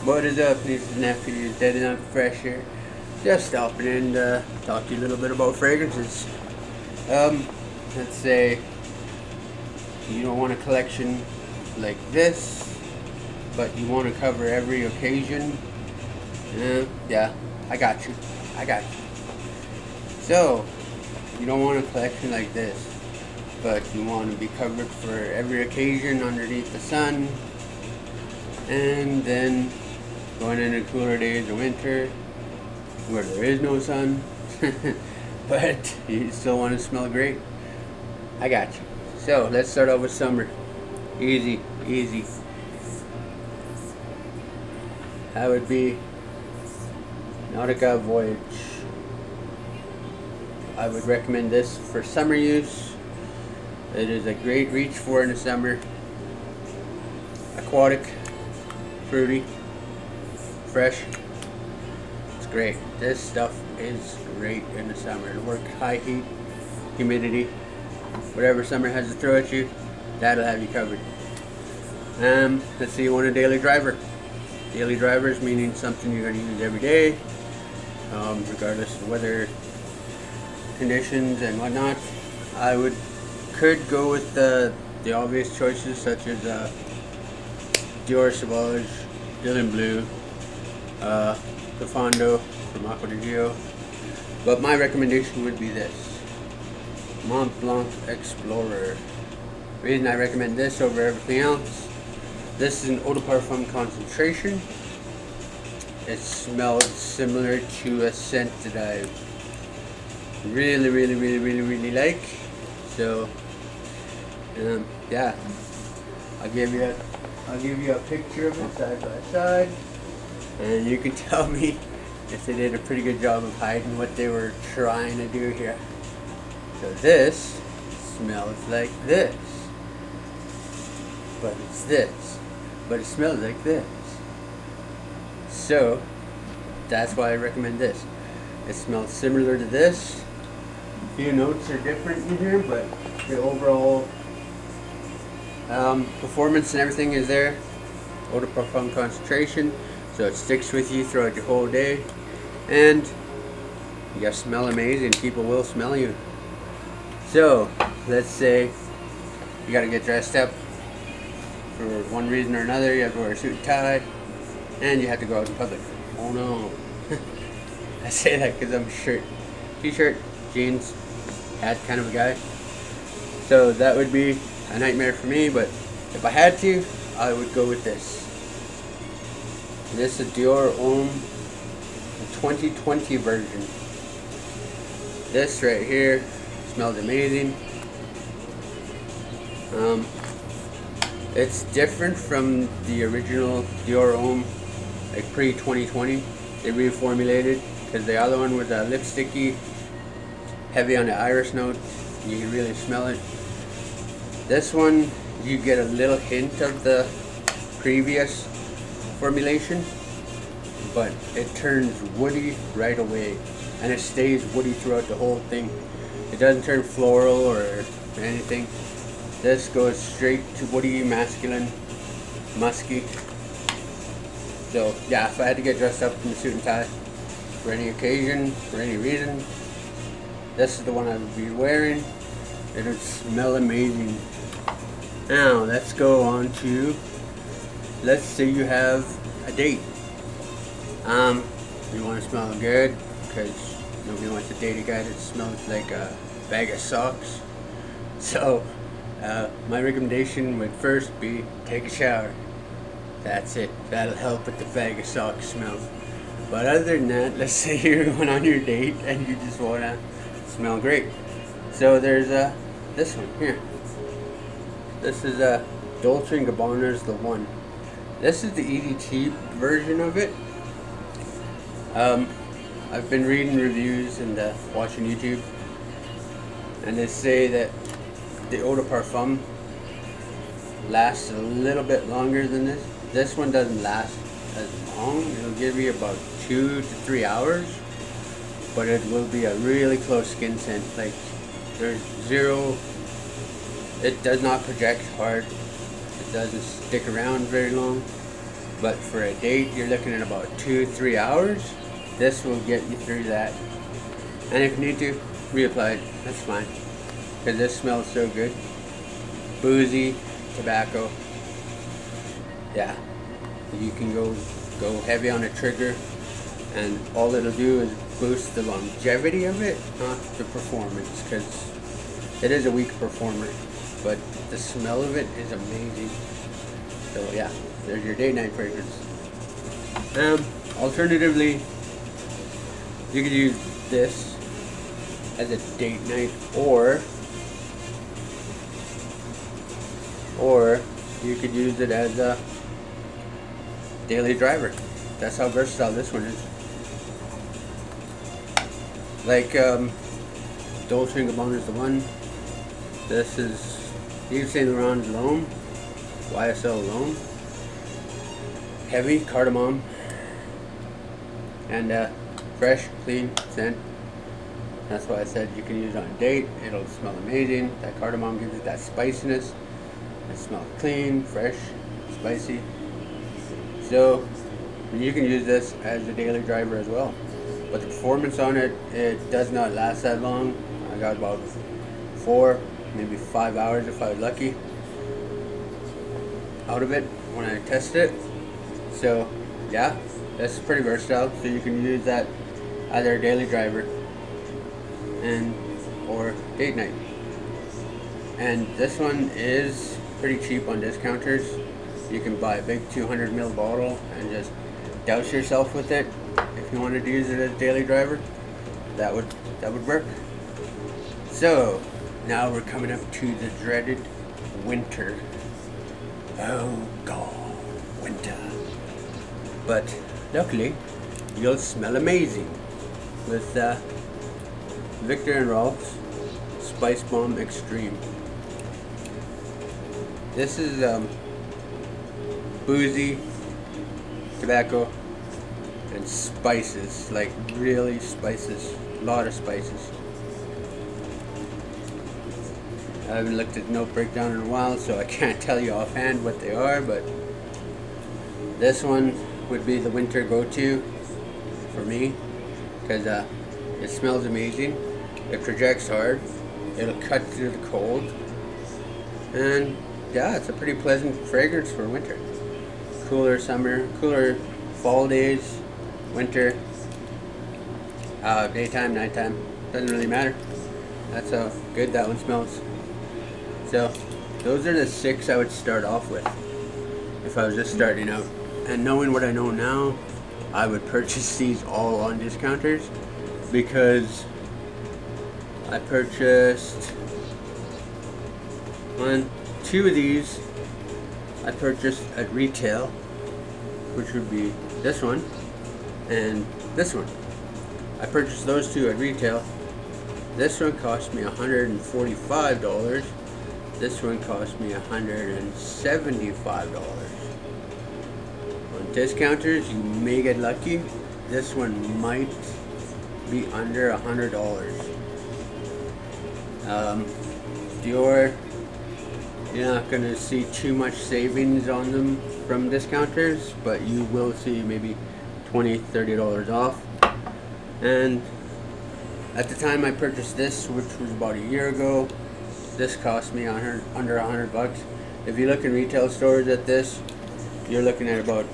What is up, nieces and nephews? Dead and fresh here. Just stopping in to talk to you a little bit about fragrances. Let's say you don't want a collection like this, but you want to cover every occasion. Yeah, I got you. So, you don't want a collection like this, but you want to be covered for every occasion underneath the sun, and then going into cooler days of winter where there is no sun, but you still want to smell great. I got you. So let's start off with summer. Easy. That would be Nautica-voyage. I would recommend this for summer use. It is a great reach for in the summer. Aquatic, fruity, fresh. It's great. This stuff is great in the summer. It'll work high heat, humidity, whatever summer has to throw at you, that'll have you covered. Let's say you want a daily driver. Daily drivers meaning something you're going to use every day, regardless of weather conditions and whatnot. I could go with the obvious choices such as dior-homme, Dylan Blue, the Fondo from Aqua di Gio, but my recommendation would be this Mont Blanc Explorer. The reason I recommend this over everything else, this is an eau de parfum concentration. It smells similar to a scent that I really like. So yeah, I'll give you a picture of it side by side, and you can tell me if they did a pretty good job of hiding what they were trying to do here. So this smells like this, but it's this, but it smells like this. So that's why I recommend this. It smells similar to this. A few notes are different in here, but the overall performance and everything is there. Eau de parfum concentration, so it sticks with you throughout your whole day, and you smell amazing. People will smell you. So let's say you gotta get dressed up for one reason or another. You have to wear a suit and tie, and you have to go out in public. Oh no. I say that because I'm t-shirt, jeans, hat kind of a guy. So that would be a nightmare for me, but if I had to, I would go with this. This is dior-homme, the 2020 version. This right here smells amazing. It's different from the original dior-homme, like pre-2020. They reformulated because the other one was a lipsticky, heavy on the iris note. You can really smell it. This one, you get a little hint of the previous formulation, but it turns woody right away, and it stays woody throughout the whole thing. It doesn't turn floral or anything. This goes straight to woody, masculine, musky. So yeah, if I had to get dressed up in a suit and tie for any occasion, for any reason, this is the one I would be wearing. It would smell amazing. Now let's go on to, let's say you have a date. You want to smell good because nobody wants to date a guy that smells like a bag of socks. So my recommendation would first be take a shower. That's it. That'll help with the bag of socks smell. But other than that, let's say you're going on your date and you just want to smell great. So there's this one here. This is dolce&gabbana's The One. This is the EDT version of it. I've been reading reviews and watching YouTube, and they say that the eau de parfum lasts a little bit longer than this. This one doesn't last as long. It'll give you about 2 to 3 hours, but it will be a really close skin scent. Like, there's zero, it does not project hard, it doesn't stick around very long. But for a date, you're looking at about 2-3 hours. This will get you through that. And if you need to, reapply it. That's fine. Because this smells so good. Boozy, tobacco. Yeah. You can go heavy on the trigger. And all it'll do is boost the longevity of it, not the performance. Because it is a weak performer. But the smell of it is amazing. So yeah, there's your date night fragrance. Alternatively, you could use this as a date night, or you could use it as a daily driver. That's how versatile this one is. Like dolce&gabbana is the one. This is ysl-l'homme, ysl-l'homme. Heavy cardamom and fresh, clean scent. That's why I said you can use it on a date. It'll smell amazing. That cardamom gives it that spiciness. It smells clean, fresh, spicy. So you can use this as a daily driver as well. But the performance on it, it does not last that long. I got about 4, maybe 5 hours if I was lucky out of it when I tested it. So yeah, that's pretty versatile. So you can use that either a daily driver or date night. And this one is pretty cheap on discounters. You can buy a big 200 ml bottle and just douse yourself with it. If you wanted to use it as a daily driver, that would work. So now we're coming up to the dreaded winter. Oh God, winter. But luckily, you'll smell amazing with victor&rolf-spicebomb Extreme. This is boozy, tobacco, and spices, like really spices, a lot of spices. I haven't looked at note breakdown in a while, so I can't tell you offhand what they are, but this one would be the winter go-to for me, because it smells amazing, it projects hard, it'll cut through the cold, and yeah, it's a pretty pleasant fragrance for winter. Cooler summer, cooler fall days, winter, daytime, nighttime, doesn't really matter. That's how good that one smells. So those are the 6 I would start off with if I was just starting out. And knowing what I know now, I would purchase these all on discounters, because I purchased 2 of these I purchased at retail, which would be this one and this one. I purchased those 2 at retail. This one cost me $145. This one cost me $175. On discounters, you may get lucky. This one might be under $100. Dior, you're not going to see too much savings on them from discounters, but you will see maybe $20-$30 off. And at the time I purchased this, which was about a year ago, this cost me under $100. If you look in retail stores at this, you're looking at about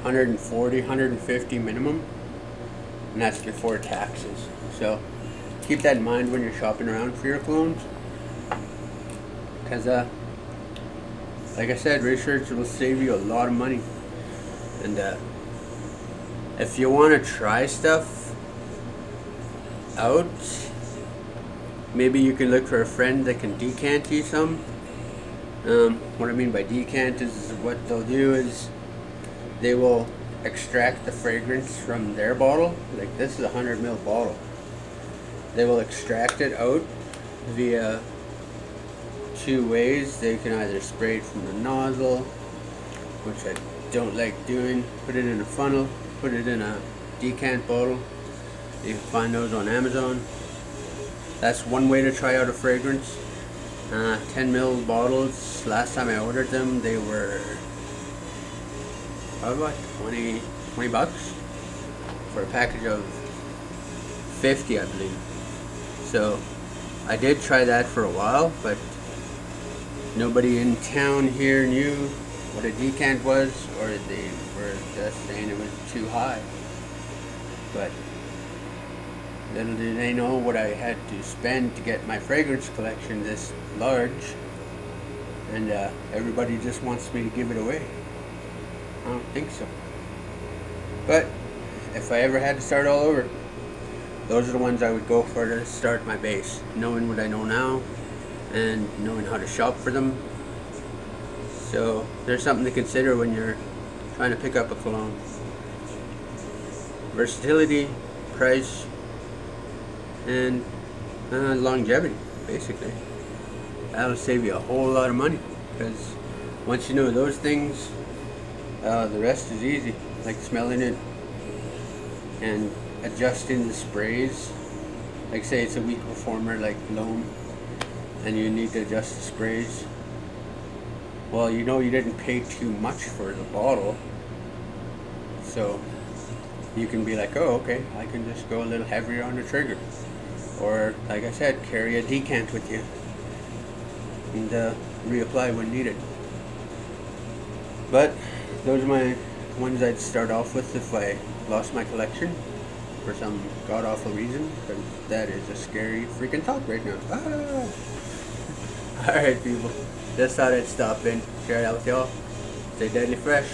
$140, $150 minimum, and that's before taxes. So keep that in mind when you're shopping around for your colognes, because like I said, research will save you a lot of money. And if you want to try stuff out, maybe you can look for a friend that can decant you some. What I mean by decant is what they'll do is they will extract the fragrance from their bottle. Like this is a 100 ml bottle. They will extract it out via 2 ways. They can either spray it from the nozzle, which I don't like doing, put it in a funnel, put it in a decant bottle. You can find those on Amazon. That's one way to try out a fragrance. 10 ml bottles, last time I ordered them, they were probably about 20 bucks for a package of 50, I believe. So I did try that for a while, but nobody in town here knew what a decant was, or they were just saying it was too high. But little did they know what I had to spend to get my fragrance collection this large, and everybody just wants me to give it away. I don't think so. But if I ever had to start all over, those are the ones I would go for to start my base, knowing what I know now and knowing how to shop for them. So there's something to consider when you're trying to pick up a cologne. Versatility, price, and longevity, basically. That'll save you a whole lot of money, because once you know those things, the rest is easy, like smelling it and adjusting the sprays. Like say it's a weak performer like L'homme, and you need to adjust the sprays. Well, you know you didn't pay too much for the bottle, so you can be like, oh, okay, I can just go a little heavier on the trigger. Or, like I said, carry a decant with you and reapply when needed. But those are my ones I'd start off with if I lost my collection for some god-awful reason, because that is a scary freaking thought right now. Alright, people. Just thought I'd stop in, share it out with y'all. Stay deadly fresh.